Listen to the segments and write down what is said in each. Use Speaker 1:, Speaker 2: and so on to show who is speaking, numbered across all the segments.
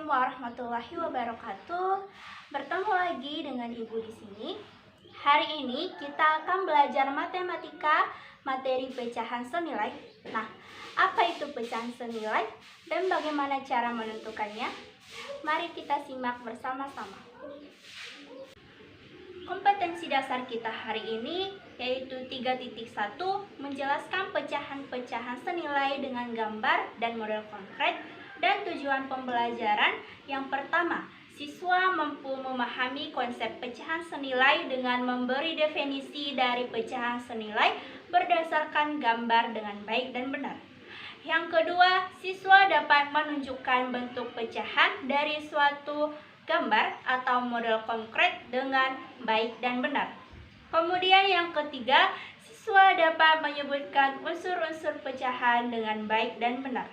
Speaker 1: Assalamualaikum warahmatullahi wabarakatuh. Bertemu lagi dengan Ibu di sini. Hari ini kita akan belajar matematika, materi pecahan senilai. Nah, apa itu pecahan senilai dan bagaimana cara menentukannya? Mari kita simak bersama-sama. Kompetensi dasar kita hari ini yaitu 3.1 menjelaskan pecahan-pecahan senilai dengan gambar dan model konkret. Dan tujuan pembelajaran yang pertama, siswa mampu memahami konsep pecahan senilai dengan memberi definisi dari pecahan senilai berdasarkan gambar dengan baik dan benar. Yang kedua, siswa dapat menunjukkan bentuk pecahan dari suatu gambar atau model konkret dengan baik dan benar. Kemudian yang ketiga, siswa dapat menyebutkan unsur-unsur pecahan dengan baik dan benar.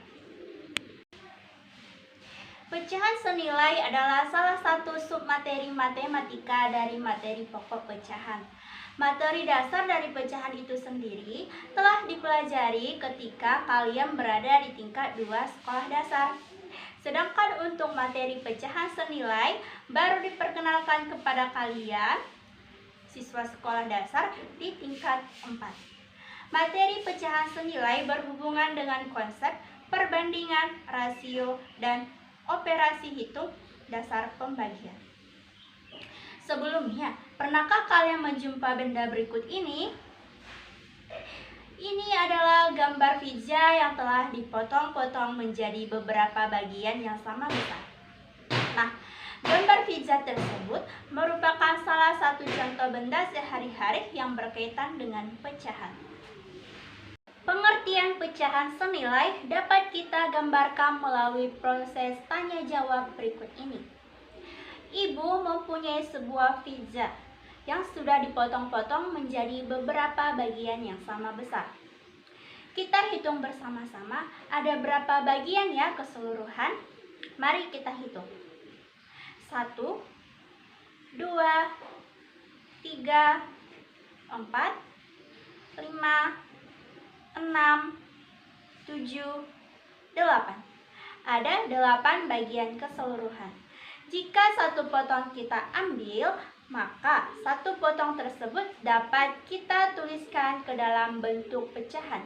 Speaker 1: Pecahan senilai adalah salah satu submateri matematika dari materi pokok pecahan. Materi dasar dari pecahan itu sendiri telah dipelajari ketika kalian berada di tingkat 2 sekolah dasar. Sedangkan untuk materi pecahan senilai baru diperkenalkan kepada kalian, siswa sekolah dasar, di tingkat 4. Materi pecahan senilai berhubungan dengan konsep perbandingan, rasio, dan operasi hitung dasar pembagian. Sebelumnya, pernahkah kalian menjumpa benda berikut ini? Ini adalah gambar pizza yang telah dipotong-potong menjadi beberapa bagian yang sama besar. Nah, gambar pizza tersebut merupakan salah satu contoh benda sehari-hari yang berkaitan dengan pecahan. Pengertian pecahan senilai dapat kita gambarkan melalui proses tanya jawab berikut ini. Ibu mempunyai sebuah pizza yang sudah dipotong-potong menjadi beberapa bagian yang sama besar. Kita hitung bersama-sama ada berapa bagian ya keseluruhan. Mari kita hitung. 1, 2, 3, 4, 5, 6, 7, 8. Ada 8 bagian keseluruhan. Jika satu potong kita ambil, maka satu potong tersebut dapat kita tuliskan ke dalam bentuk pecahan.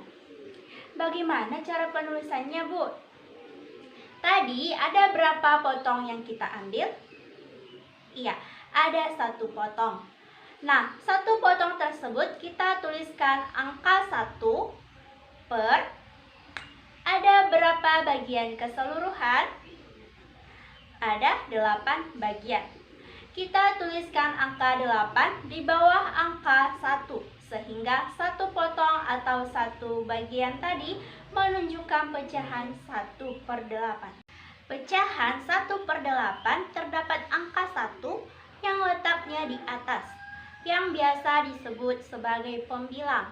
Speaker 1: Bagaimana cara penulisannya, Bu? Tadi ada berapa potong yang kita ambil? Iya, ada satu potong. Nah, satu potong tersebut kita tuliskan angka 1 per, ada berapa bagian keseluruhan? Ada 8 bagian. Kita tuliskan angka 8 di bawah angka 1, sehingga satu potong atau satu bagian tadi menunjukkan pecahan 1 per 8. Pecahan 1 per 8 terdapat angka 1 yang letaknya di atas, yang biasa disebut sebagai pembilang.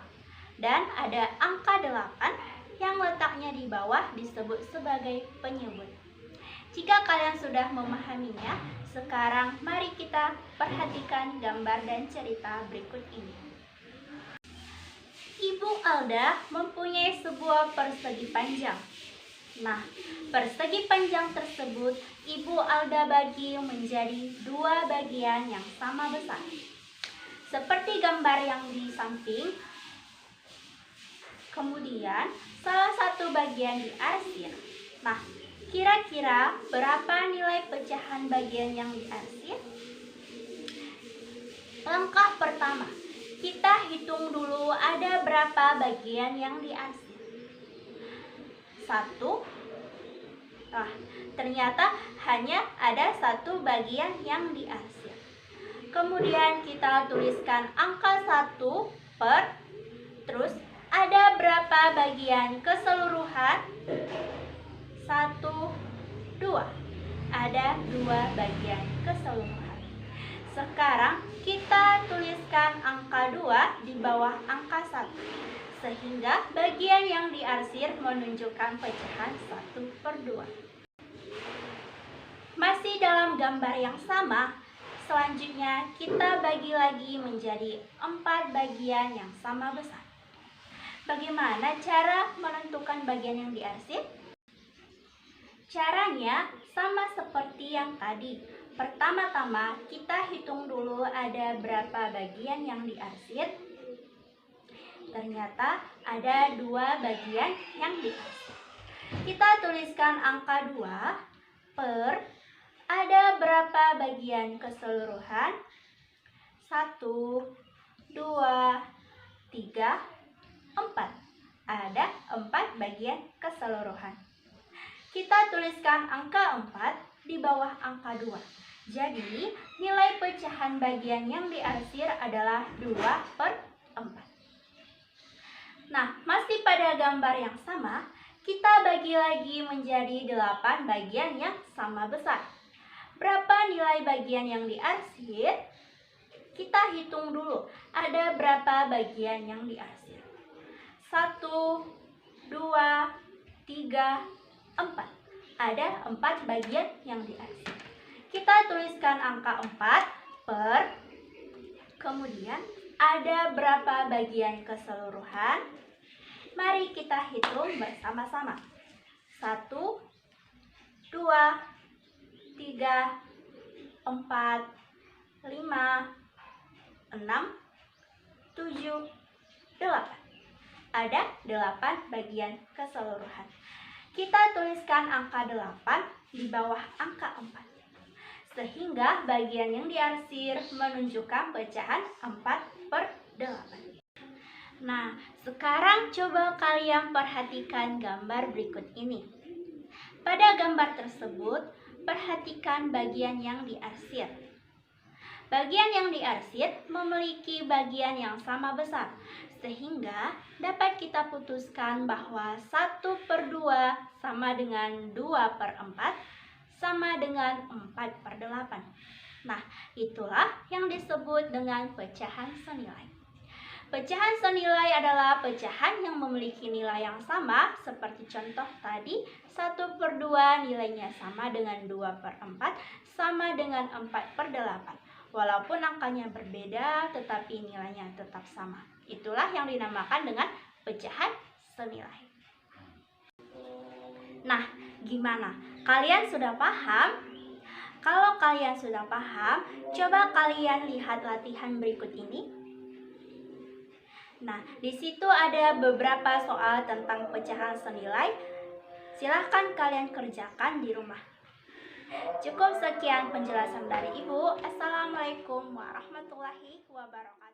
Speaker 1: Dan ada angka 8 yang letaknya di bawah disebut sebagai penyebut. Jika kalian sudah memahaminya, sekarang mari kita perhatikan gambar dan cerita berikut ini. Ibu Alda mempunyai sebuah persegi panjang. Nah, persegi panjang tersebut Ibu Alda bagi menjadi 2 bagian yang sama besar. Seperti gambar yang di samping. Kemudian, salah satu bagian diarsir. Nah, kira-kira berapa nilai pecahan bagian yang diarsir? Langkah pertama, kita hitung dulu ada berapa bagian yang diarsir. 1. Nah, ternyata hanya ada 1 bagian yang diarsir. Kemudian kita tuliskan angka 1 per, terus ada berapa bagian keseluruhan? 1, 2. Ada 2 bagian keseluruhan. Sekarang kita tuliskan angka 2 di bawah angka 1, sehingga bagian yang diarsir menunjukkan pecahan 1 per 2. Masih dalam gambar yang sama, selanjutnya kita bagi lagi menjadi 4 bagian yang sama besar. Bagaimana cara menentukan bagian yang diarsir? Caranya sama seperti yang tadi. Pertama-tama kita hitung dulu ada berapa bagian yang diarsir. Ternyata ada 2 bagian yang diarsir. Kita tuliskan angka 2 per ada berapa bagian keseluruhan? 1, 2, 3, 4. Ada 4 bagian keseluruhan. Kita tuliskan angka 4 di bawah angka 2. Jadi, nilai pecahan bagian yang diarsir adalah 2/4. Nah, masih pada gambar yang sama, kita bagi lagi menjadi 8 bagian yang sama besar. Berapa nilai bagian yang diarsir? Kita hitung dulu, ada berapa bagian yang diarsir. 1, 2, 3, 4. Ada 4 bagian yang diarsir. Kita tuliskan angka 4 per, kemudian ada berapa bagian keseluruhan? Mari kita hitung bersama-sama. 1, 2, 3, 4, 5, 6, 7, 8. Ada 8 bagian keseluruhan. Kita tuliskan angka 8 di bawah angka 4. Sehingga bagian yang diarsir menunjukkan pecahan 4/8. Nah, sekarang coba kalian perhatikan gambar berikut ini. Pada gambar tersebut, perhatikan bagian yang diarsir. Bagian yang diarsir memiliki bagian yang sama besar, sehingga dapat kita putuskan bahwa 1/2 sama dengan 2/4 sama dengan 4/8. Nah, itulah yang disebut dengan pecahan senilai. Pecahan senilai adalah pecahan yang memiliki nilai yang sama, seperti contoh tadi, 1/2 nilainya sama dengan 2/4 sama dengan 4/8. Walaupun angkanya berbeda, tetapi nilainya tetap sama. Itulah yang dinamakan dengan pecahan senilai. Nah, gimana? Kalian sudah paham? Kalau kalian sudah paham, coba kalian lihat latihan berikut ini. Nah, di situ ada beberapa soal tentang pecahan senilai. Silahkan kalian kerjakan di rumah. Cukup sekian penjelasan dari Ibu. Assalamualaikum warahmatullahi wabarakatuh.